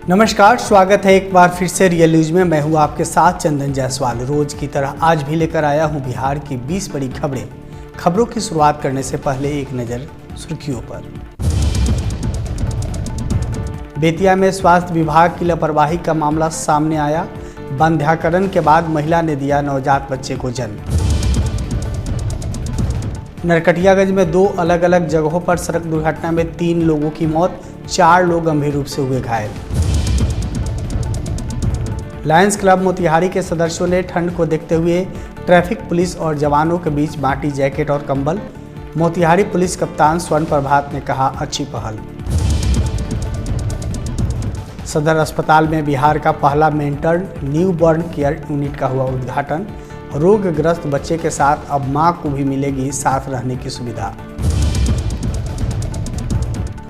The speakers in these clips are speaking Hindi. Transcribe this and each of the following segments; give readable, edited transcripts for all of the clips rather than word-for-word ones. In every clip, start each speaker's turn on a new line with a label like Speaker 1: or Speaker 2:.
Speaker 1: नमस्कार, स्वागत है एक बार फिर से रियल न्यूज में। मैं हूं आपके साथ चंदन जायसवाल। रोज की तरह आज भी लेकर आया हूं बिहार की 20 बड़ी खबरें। खबरों की शुरुआत करने से पहले एक नज़र सुर्खियों पर। बेतिया में स्वास्थ्य विभाग की लापरवाही का मामला सामने आया। बंध्याकरण के बाद महिला ने दिया नवजात बच्चे को जन्म। नरकटियागंज में 2 अलग अलग जगहों पर सड़क दुर्घटना में 3 लोगों की मौत, 4 लोग गंभीर रूप से हुए घायल। लायंस क्लब मोतिहारी के सदस्यों ने ठंड को देखते हुए ट्रैफिक पुलिस और जवानों के बीच बांटी जैकेट और कंबल। मोतिहारी पुलिस कप्तान स्वर्ण प्रभात ने कहा, अच्छी पहल। सदर अस्पताल में बिहार का पहला mental new born care unit का हुआ उद्घाटन। रोगग्रस्त बच्चे के साथ अब मां को भी मिलेगी साथ रहने की सुविधा।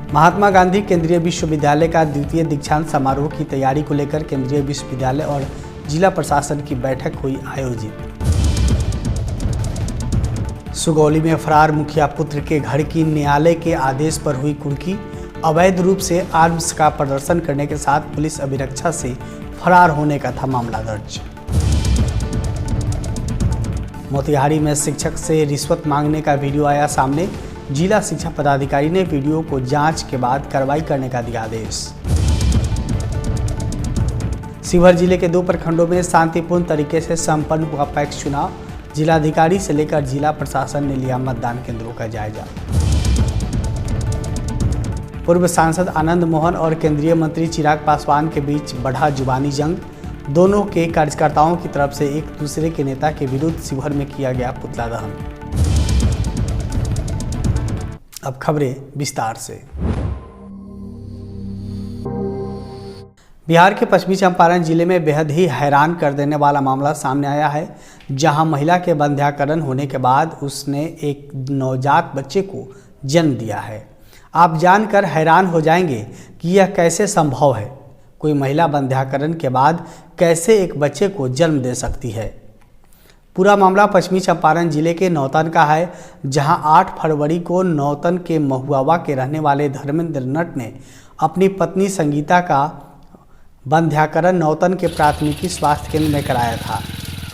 Speaker 1: महात्मा गांधी केंद्रीय विश्वविद्यालय का द्वितीय दीक्षांत समारोह की तैयारी को लेकर केंद्रीय विश्वविद्यालय और जिला प्रशासन की बैठक हुई आयोजित। सुगौली में फरार मुखिया पुत्र के घर की न्यायालय के आदेश पर हुई कुर्की। अवैध रूप से आर्म्स का प्रदर्शन करने के साथ पुलिस अभिरक्षा से फरार होने का था मामला दर्ज। मोतिहारी में शिक्षक से रिश्वत मांगने का वीडियो आया सामने। जिला शिक्षा पदाधिकारी ने वीडियो को जांच के बाद कार्रवाई करने का दिया आदेश। शिवहर जिले के 2 प्रखंडों में शांतिपूर्ण तरीके से संपन्न हुआ पैक्स चुनाव। जिलाधिकारी से लेकर जिला प्रशासन ने लिया मतदान केंद्रों का जायजा। पूर्व सांसद आनंद मोहन और केंद्रीय मंत्री चिराग पासवान के बीच बढ़ा जुबानी जंग। दोनों के कार्यकर्ताओं की तरफ से एक दूसरे के नेता के विरुद्ध शिवहर में किया गया पुतला दहन। अब खबरें विस्तार से। बिहार के पश्चिमी चंपारण जिले में बेहद ही हैरान कर देने वाला मामला सामने आया है, जहां महिला के बंध्याकरण होने के बाद उसने एक नवजात बच्चे को जन्म दिया है। आप जानकर हैरान हो जाएंगे कि यह कैसे संभव है। कोई महिला बंध्याकरण के बाद कैसे एक बच्चे को जन्म दे सकती है। पूरा मामला पश्चिमी चंपारण जिले के नौतन का है, जहां 8 फरवरी को नौतन के महुआवा के रहने वाले धर्मेंद्र नट ने अपनी पत्नी संगीता का बंध्याकरण नौतन के प्राथमिकी स्वास्थ्य केंद्र में कराया था।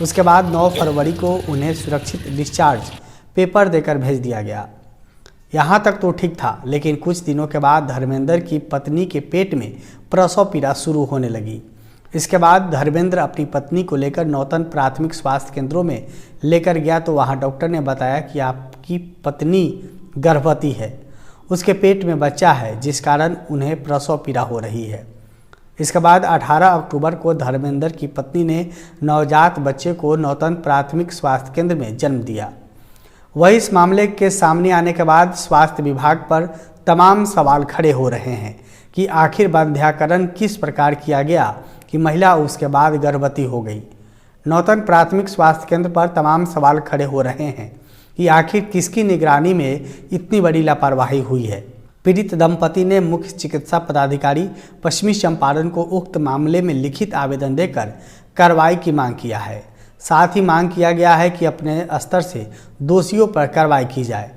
Speaker 1: उसके बाद 9 फरवरी को उन्हें सुरक्षित डिस्चार्ज पेपर देकर भेज दिया गया। यहां तक तो ठीक था, लेकिन कुछ दिनों के बाद धर्मेंद्र की पत्नी के पेट में प्रसव पीड़ा शुरू होने लगी। इसके बाद धर्मेंद्र अपनी पत्नी को लेकर नौतन प्राथमिक स्वास्थ्य केंद्रों में लेकर गया तो वहां डॉक्टर ने बताया कि आपकी पत्नी गर्भवती है, उसके पेट में बच्चा है, जिस कारण उन्हें प्रसव पीड़ा हो रही है। इसके बाद 18 अक्टूबर को धर्मेंद्र की पत्नी ने नवजात बच्चे को नौतन प्राथमिक स्वास्थ्य केंद्र में जन्म दिया। वही इस मामले के सामने आने के बाद स्वास्थ्य विभाग पर तमाम सवाल खड़े हो रहे हैं कि आखिर बंध्याकरण किस प्रकार किया गया कि महिला उसके बाद गर्भवती हो गई। नौतन प्राथमिक स्वास्थ्य केंद्र पर तमाम सवाल खड़े हो रहे हैं कि आखिर किसकी निगरानी में इतनी बड़ी लापरवाही हुई है। पीड़ित दंपति ने मुख्य चिकित्सा पदाधिकारी पश्चिमी चंपारण को उक्त मामले में लिखित आवेदन देकर कार्रवाई की मांग किया है। साथ ही मांग किया गया है कि अपने स्तर से दोषियों पर कार्रवाई की जाए।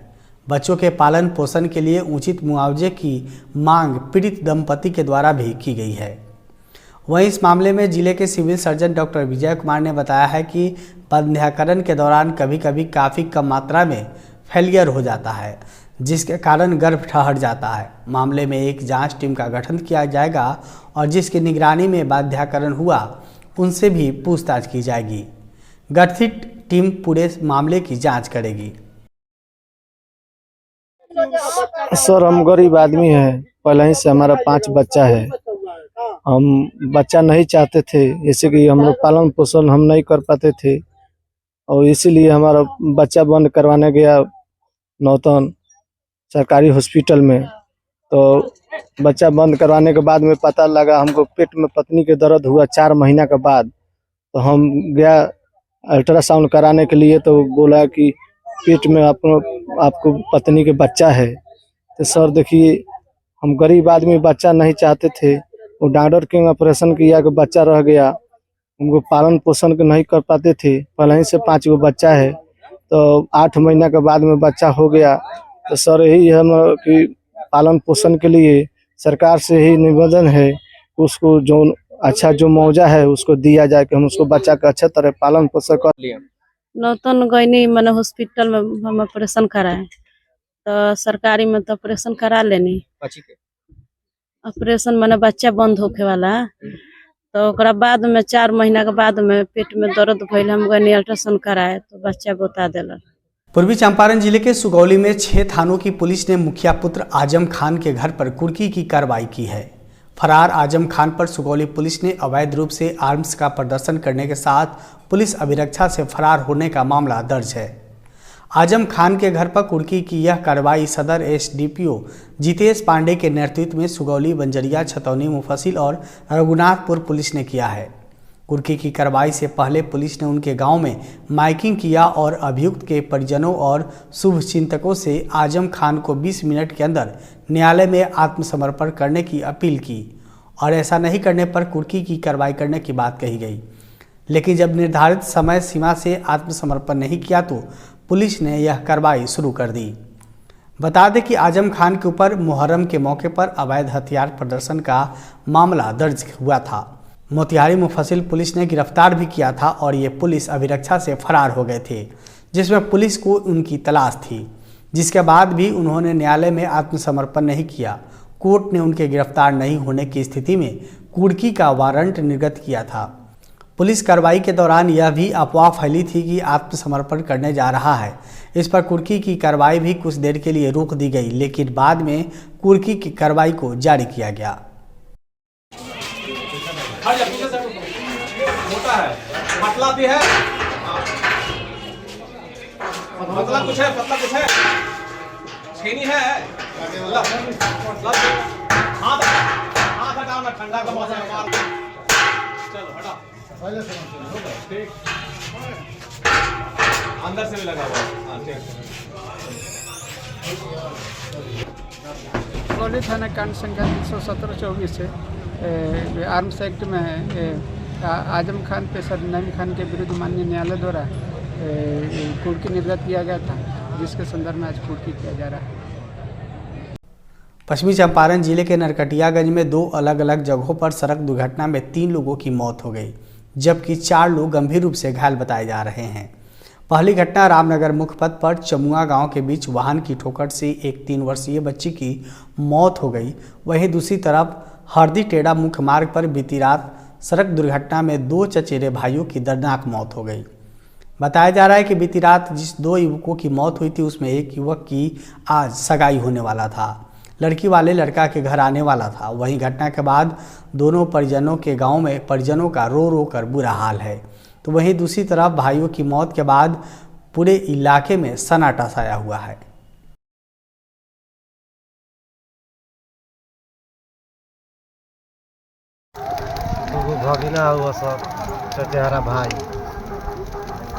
Speaker 1: बच्चों के पालन पोषण के लिए उचित मुआवजे की मांग पीड़ित दंपति के द्वारा भी की गई है। वहीं इस मामले में जिले के civil surgeon doctor Vijay Kumar ने बताया है कि बंध्याकरण के दौरान कभी कभी काफ़ी कम मात्रा में फेलियर हो जाता है, जिसके कारण गर्भ ठहर जाता है। मामले में एक जांच टीम का गठन किया जाएगा और जिसकी निगरानी में बंध्याकरण हुआ उनसे भी पूछताछ की जाएगी। गठित टीम पूरे मामले की जांच करेगी।
Speaker 2: सर, हम गरीब आदमी हैं, पहले ही से हमारा 5 बच्चा है। हम बच्चा नहीं चाहते थे, जैसे कि हम लोग पालन पोषण हम नहीं कर पाते थे और इसीलिए हमारा बच्चा बंद करवाने गया नौतन सरकारी हॉस्पिटल में। तो बच्चा बंद करवाने के बाद में पता लगा हमको पेट में पत्नी के दर्द हुआ 4 महीना के बाद। तो हम गया अल्ट्रासाउंड कराने के लिए, तो बोला कि पेट में आपको पत्नी के बच्चा है। तो सर देखिए, हम गरीब आदमी बच्चा नहीं चाहते थे, वो डॉक्टर के ऑपरेशन किया कि बच्चा रह गया। हमको पालन पोषण नहीं कर पाते थे, पहले ही से 5 गो बच्चा है, तो 8 महीना के बाद में बच्चा हो गया। तो सर यही हम कि पालन पोषण के लिए सरकार से ही निवेदन है उसको जो अच्छा जो मौजा है उसको दिया जाए कि हम उसको बच्चा का अच्छा तरह पालन पोषण कर।
Speaker 3: नौतन गईनी मैंने हॉस्पिटल में हम ऑपरेशन कराए तो सरकारी में तो ऑपरेशन करा लेनी। ऑपरेशन मैंने बच्चा बंद होके वाला तो ओकरा बाद में 4 महीना के बाद में पेट में दर्द भइल, हम गईनी अल्ट्रासाउंड कराए तो बच्चा बता दिला।
Speaker 1: पूर्वी चंपारण जिले के सुगौली में 6 थानों की पुलिस ने मुखिया पुत्र आजम खान के घर पर कुर्की की कार्रवाई की है। फरार आजम खान पर सुगौली पुलिस ने अवैध रूप से आर्म्स का प्रदर्शन करने के साथ पुलिस अभिरक्षा से फरार होने का मामला दर्ज है। आजम खान के घर पर कुर्की की यह कार्रवाई सदर एसडीपीओ जितेश पांडे के नेतृत्व में सुगौली, बंजरिया, छतौनी, मुफस्सिल और रघुनाथपुर पुलिस ने किया है। कुर्की की कार्रवाई से पहले पुलिस ने उनके गांव में माइकिंग किया और अभियुक्त के परिजनों और शुभचिंतकों से आजम खान को 20 मिनट के अंदर न्यायालय में आत्मसमर्पण करने की अपील की और ऐसा नहीं करने पर कुर्की की कार्रवाई करने की बात कही गई। लेकिन जब निर्धारित समय सीमा से आत्मसमर्पण नहीं किया तो पुलिस ने यह कार्रवाई शुरू कर दी। बता दें कि आजम खान के ऊपर मुहर्रम के मौके पर अवैध हथियार प्रदर्शन का मामला दर्ज हुआ था। मोतिहारी मुफस्सिल पुलिस ने गिरफ्तार भी किया था और ये पुलिस अभिरक्षा से फरार हो गए थे, जिसमें पुलिस को उनकी तलाश थी, जिसके बाद भी उन्होंने न्यायालय में आत्मसमर्पण नहीं किया। कोर्ट ने उनके गिरफ्तार नहीं होने की स्थिति में कुर्की का वारंट निर्गत किया था। पुलिस कार्रवाई के दौरान यह भी अफवाह फैली थी कि आत्मसमर्पण करने जा रहा है। इस पर कुर्की की कार्रवाई भी कुछ देर के लिए रोक दी गई, लेकिन बाद में कुर्की की कार्रवाई को जारी किया गया।
Speaker 4: होता है पतला भी है, पतला कुछ है, पतला कुछ है, छेनी है, हाथ हटाओ ना, ठंडा का मौसम है। चलो हटा, ठीक, अंदर से भी लगा हुआ।
Speaker 5: सुगौली थाना कांड संख्या 317-24 से आर्म्स एक्ट में आजम खान पे सर नईम खान के विरुद्ध माननीय न्यायालय द्वारा कुर्की निर्गत किया गया था, जिसके संदर्भ में आज कुर्की किया जा रहा है।
Speaker 1: पश्चिमी चंपारण जिले के नरकटियागंज में 2 अलग अलग जगहों पर सड़क दुर्घटना में 3 लोगों की मौत हो गई, जबकि 4 लोग गंभीर रूप से घायल बताए जा रहे हैं। पहली घटना रामनगर मुख्य पथ पर चमुआ गांव के बीच वाहन की ठोकर से एक 3 वर्षीय बच्ची की मौत हो गई। वहीं दूसरी तरफ हरदी टेढ़ा मुख्य मार्ग पर बीती रात सड़क दुर्घटना में 2 चचेरे भाइयों की दर्दनाक मौत हो गई। बताया जा रहा है कि बीती रात जिस 2 युवकों की मौत हुई थी उसमें एक युवक की आज सगाई होने वाला था। लड़की वाले लड़का के घर आने वाला था। वहीं घटना के बाद दोनों परिजनों के गांव में परिजनों का रो रो कर बुरा हाल है। तो वहीं दूसरी तरफ भाइयों की मौत के बाद पूरे इलाके में सन्नाटा छाया हुआ है।
Speaker 6: भगिना हुआ सब चचेरा भाई,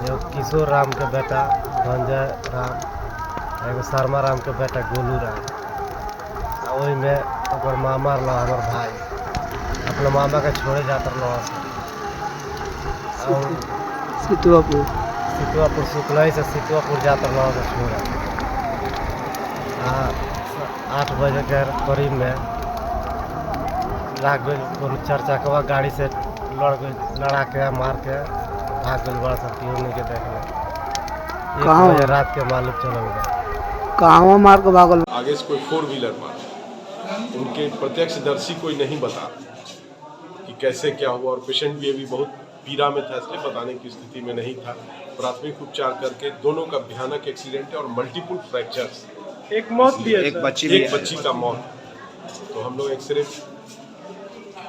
Speaker 6: एगो किशोर राम के बेटा धनंजय राम, एगो शर्मा राम के बेटा गोलू राम। वही में ओकर मामा रहा हमार भाई अपना मामा के छोड़े जाता रहा सितुआपुर सुकलई से सितुआपुर जाता रहा से छोड़ा। 8 बजे के करीब में लाग गई 4 चक्का गाड़ी से लड़ा के मार के भाग गई। बड़ा सब केहू नहीं के देख ले रात के मालूम चल गया
Speaker 5: कहाँ मार के भागल।
Speaker 7: आगे से कोई 4 व्हीलर मार, उनके प्रत्यक्षदर्शी कोई नहीं बता कि कैसे क्या हुआ। और पेशेंट भी अभी बहुत पीड़ा में था, इसलिए बताने की स्थिति में नहीं था। प्राथमिक उपचार करके दोनों का भयानक एक्सीडेंट है और मल्टीपल फ्रैक्चर्स,
Speaker 4: एक मौत भी है,
Speaker 7: एक बच्ची का मौत। तो हम लोग एक्सरे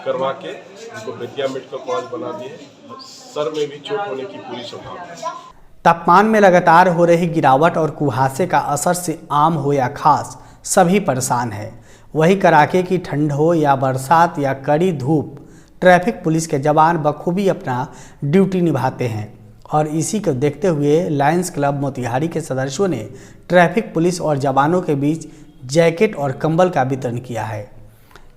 Speaker 7: करवा के उनको बेतिया मेडिकल कॉलेज बना दिए। सर में भी चोट होने की पूरी संभावना।
Speaker 1: तापमान में लगातार हो रही गिरावट और कुहासे का असर से आम हो या खास सभी परेशान है। वही कड़ाके की ठंड हो या बरसात या कड़ी धूप, ट्रैफिक पुलिस के जवान बखूबी अपना ड्यूटी निभाते हैं। और इसी को देखते हुए लायंस क्लब मोतिहारी के सदस्यों ने ट्रैफिक पुलिस और जवानों के बीच जैकेट और कंबल का वितरण किया है।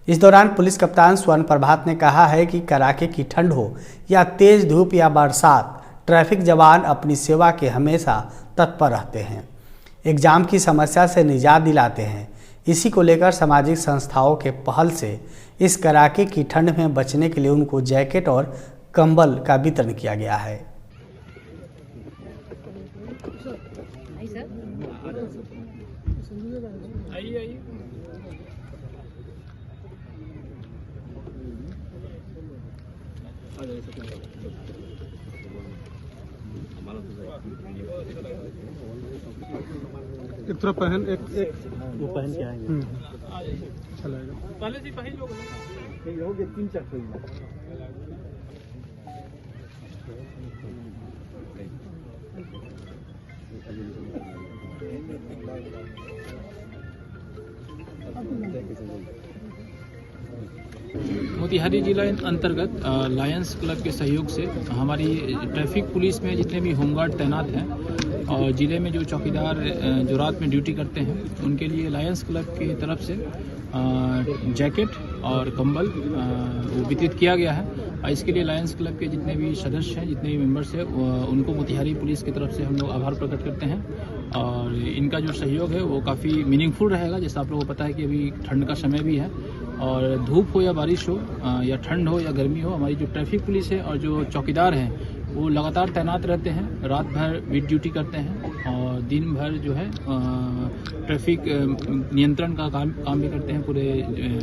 Speaker 1: इस दौरान पुलिस कप्तान स्वर्ण प्रभात ने कहा है कि कड़ाके की ठंड हो या तेज धूप या बरसात, ट्रैफिक जवान अपनी सेवा के हमेशा तत्पर रहते हैं, एग्जाम की समस्या से निजात दिलाते हैं। इसी को लेकर सामाजिक संस्थाओं के पहल से इस कड़ाके की ठंड में बचने के लिए उनको जैकेट और कंबल का वितरण किया गया है।
Speaker 4: एक थोड़ा पहन एक वो पहन के आएंगे चलेगा पहले जी पहन लोग ये 3-4
Speaker 8: मोतिहारी जिला अंतर्गत लायंस क्लब के सहयोग से हमारी ट्रैफिक पुलिस में जितने भी होमगार्ड तैनात हैं और ज़िले में जो चौकीदार जो रात में ड्यूटी करते हैं उनके लिए लायंस क्लब की तरफ से जैकेट और कंबल वो वितरित किया गया है। इसके लिए लायंस क्लब के जितने भी सदस्य हैं, जितने भी मेंबर्स हैं, उनको मोतिहारी पुलिस की तरफ से हम लोग आभार प्रकट करते हैं। और इनका जो सहयोग है वो काफ़ी मीनिंगफुल रहेगा। जैसा आप लोगों को पता है कि अभी ठंड का समय भी है और धूप हो या बारिश हो या ठंड हो या गर्मी हो, हमारी जो ट्रैफिक पुलिस है और जो चौकीदार हैं वो लगातार तैनात रहते हैं, रात भर बीट ड्यूटी करते हैं और दिन भर जो है ट्रैफिक नियंत्रण का काम भी करते हैं पूरे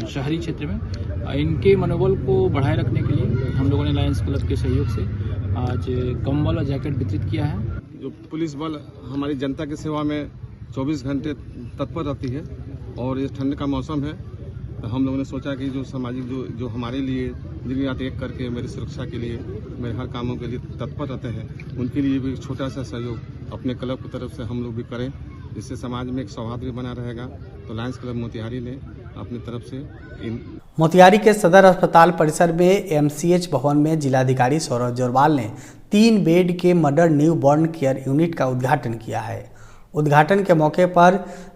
Speaker 8: शहरी क्षेत्र में। इनके मनोबल को बढ़ाए रखने के लिए हम लोगों ने लायंस क्लब के सहयोग से आज कंबल और जैकेट वितरित किया है।
Speaker 4: जो पुलिस बल हमारी जनता की सेवा में 24 घंटे तत्पर रहती है और ये ठंड का मौसम है तो हम लोगों ने सोचा कि जो सामाजिक जो हमारे लिए दिन रात एक करके मेरी सुरक्षा के लिए, मेरे हर कामों के लिए तत्पर रहते हैं, उनके लिए भी छोटा सा सहयोग अपने क्लब की तरफ से हम लोग भी करें, जिससे समाज में एक सौहार्द भी बना रहेगा। तो लायंस क्लब मोतिहारी ने अपनी तरफ से
Speaker 1: मोतिहारी के सदर अस्पताल परिसर में MCH भवन में जिलाधिकारी सौरभ जोरवाल ने 3 बेड के mother new born care unit का उद्घाटन किया है। उद्घाटन के मौके पर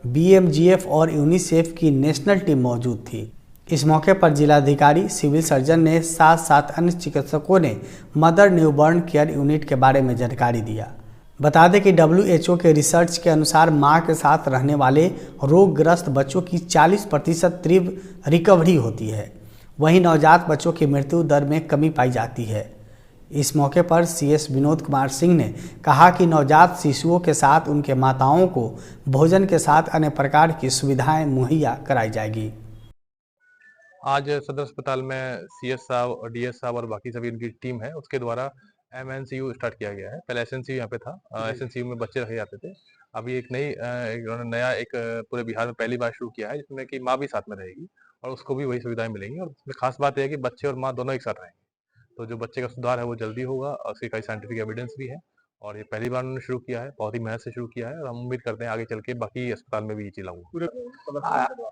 Speaker 1: BMGF और यूनिसेफ की नेशनल टीम मौजूद थी। इस मौके पर जिलाधिकारी, सिविल सर्जन ने साथ अन्य चिकित्सकों ने मदर न्यूबॉर्न केयर यूनिट के बारे में जानकारी दिया। बता दें कि WHO के रिसर्च के अनुसार मां के साथ रहने वाले रोगग्रस्त बच्चों की 40% तीव्र रिकवरी होती है, वहीं नवजात बच्चों की मृत्यु दर में कमी पाई जाती है। इस मौके पर CS विनोद कुमार सिंह ने कहा कि नवजात शिशुओं के साथ उनके माताओं को भोजन के साथ अन्य प्रकार की सुविधाएं मुहैया कराई जाएगी।
Speaker 9: आज सदर अस्पताल में CS साहब और DS साहब और बाकी सभी उनकी टीम है, उसके द्वारा MNCU स्टार्ट किया गया है। पहले SNCU यहाँ पे था, SNCU में बच्चे रखे जाते थे। अभी एक नया पूरे बिहार में पहली बार शुरू किया है, जिसमें कि माँ भी साथ में रहेगी और उसको भी वही सुविधाएं मिलेंगी। और इसमें खास बात यह है कि बच्चे और माँ दोनों एक साथ रहेंगे, तो जो बच्चे का सुधार है वो जल्दी होगा और उसकी कई साइंटिफिक एविडेंस भी है। और ये पहली बार उन्होंने शुरू किया है, बहुत ही मेहनत से शुरू किया है और हम उम्मीद करते हैं आगे चल के बाकी अस्पताल में भी ये चीज लागू।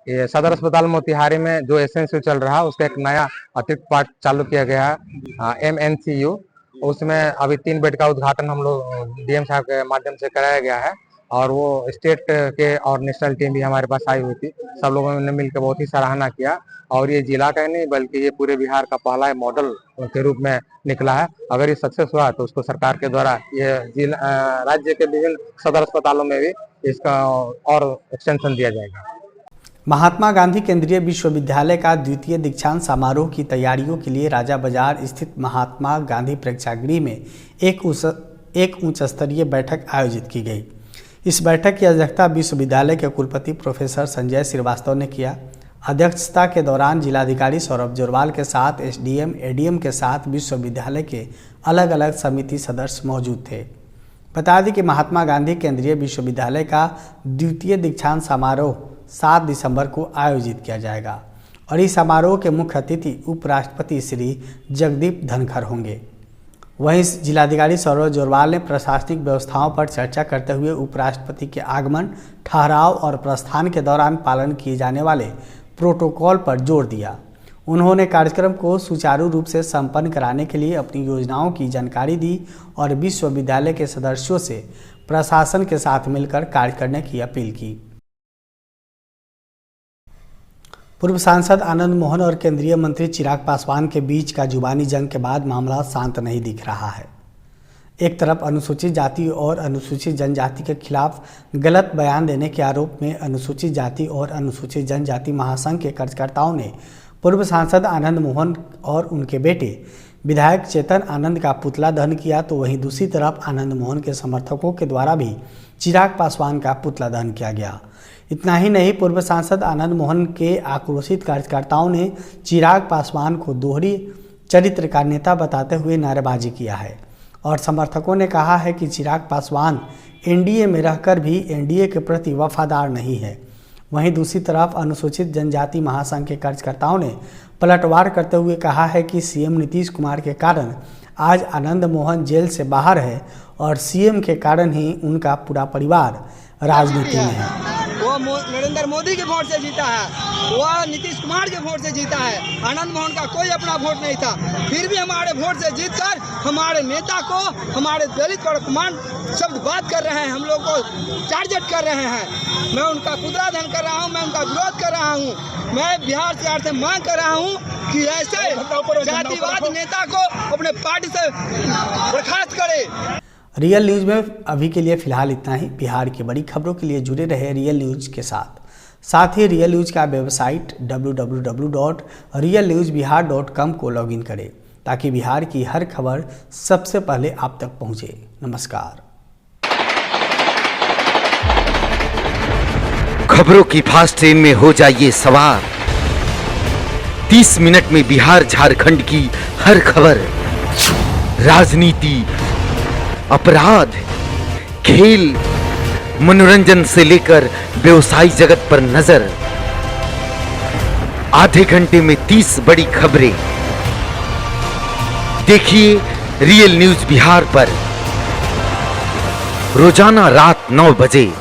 Speaker 10: ये सदर अस्पताल मोतिहारी में जो SNCU चल रहा है उसका एक नया अतिरिक्त पार्ट चालू किया गया है MNCU। उसमें अभी 3 बेड का उद्घाटन हम लोग DM साहब के माध्यम से कराया गया है और वो स्टेट के और नेशनल टीम भी हमारे पास आई हुई थी। सब लोगों ने मिलकर बहुत ही सराहना किया और ये जिला का ही नहीं बल्कि ये पूरे बिहार का पहला मॉडल के रूप में निकला है। अगर ये सक्सेस हुआ तो उसको सरकार के द्वारा ये राज्य के विभिन्न सदर अस्पतालों में भी इसका और एक्सटेंशन दिया जाएगा।
Speaker 1: महात्मा गांधी केंद्रीय विश्वविद्यालय का द्वितीय दीक्षांत समारोह की तैयारियों के लिए राजा बाजार स्थित महात्मा गांधी प्रेक्षागृह में एक उच्च स्तरीय बैठक आयोजित की गई। इस बैठक की अध्यक्षता विश्वविद्यालय के कुलपति प्रोफेसर संजय श्रीवास्तव ने किया। अध्यक्षता के दौरान जिलाधिकारी सौरभ जोरवाल के साथ SDM, ADM के साथ विश्वविद्यालय के अलग अलग समिति सदस्य मौजूद थे। बता दें कि महात्मा गांधी केंद्रीय विश्वविद्यालय का द्वितीय दीक्षांत समारोह 7 दिसंबर को आयोजित किया जाएगा और इस समारोह के मुख्य अतिथि उपराष्ट्रपति श्री जगदीप धनखड़ होंगे। वहीं जिलाधिकारी सौरभ जोरवाल ने प्रशासनिक व्यवस्थाओं पर चर्चा करते हुए उपराष्ट्रपति के आगमन, ठहराव और प्रस्थान के दौरान पालन किए जाने वाले प्रोटोकॉल पर जोर दिया। उन्होंने कार्यक्रम को सुचारू रूप से संपन्न कराने के लिए अपनी योजनाओं की जानकारी दी और विश्वविद्यालय के सदस्यों से प्रशासन के साथ मिलकर कार्य करने की अपील की। पूर्व सांसद आनंद मोहन और केंद्रीय मंत्री चिराग पासवान के बीच का जुबानी जंग के बाद मामला शांत नहीं दिख रहा है। एक तरफ अनुसूचित जाति और अनुसूचित जनजाति के खिलाफ गलत बयान देने के आरोप में अनुसूचित जाति और अनुसूचित जनजाति महासंघ के कार्यकर्ताओं ने पूर्व सांसद आनंद मोहन और उनके बेटे विधायक चेतन आनंद का पुतला दहन किया, तो वहीं दूसरी तरफ आनंद मोहन के समर्थकों के द्वारा भी चिराग पासवान का पुतला दहन किया गया। इतना ही नहीं, पूर्व सांसद आनंद मोहन के आक्रोशित कार्यकर्ताओं ने चिराग पासवान को दोहरी चरित्र का नेता बताते हुए नारेबाजी किया है और समर्थकों ने कहा है कि चिराग पासवान एनडीए में रहकर भी एनडीए के प्रति वफादार नहीं है। वहीं दूसरी तरफ अनुसूचित जनजाति महासंघ के कार्यकर्ताओं ने पलटवार करते हुए कहा है कि सीएम नीतीश कुमार के कारण आज आनंद मोहन जेल से बाहर है और सीएम के कारण ही उनका पूरा परिवार राजनीति में है।
Speaker 11: वो नरेंद्र मोदी के वोट से जीता है, वो नीतीश कुमार के वोट से जीता है। आनंद मोहन का कोई अपना वोट नहीं था, फिर भी हमारे वोट से जीतकर हमारे नेता को, हमारे दलित पर अपमान शब्द बात कर रहे हैं, हम लोग को टारगेट कर रहे हैं। मैं उनका पुतला दहन कर रहा हूँ, मैं उनका विरोध कर रहा हूँ। मैं बिहार सरकार से मांग कर रहा हूँ कि ऐसे जातिवाद नेता को अपने पार्टी से बर्खास्त करे।
Speaker 1: रियल न्यूज़ में अभी के लिए फिलहाल इतना ही। बिहार की बड़ी खबरों के लिए जुड़े रहे रियल न्यूज़ के साथ ही रियल न्यूज़ का वेबसाइट www.realnewsbihar.com को लॉगिन करें ताकि बिहार की हर खबर सबसे पहले आप तक पहुंचे। नमस्कार।
Speaker 12: खबरों की फास्ट ट्रेन में हो जाइए सवार। 30 मिनट में बिहार झारखंड की हर खबर, राजनीति, अपराध, खेल, मनोरंजन से लेकर व्यवसायी जगत पर नजर। आधे घंटे में 30 बड़ी खबरें। देखिए रियल न्यूज़ बिहार पर रोजाना रात 9 बजे।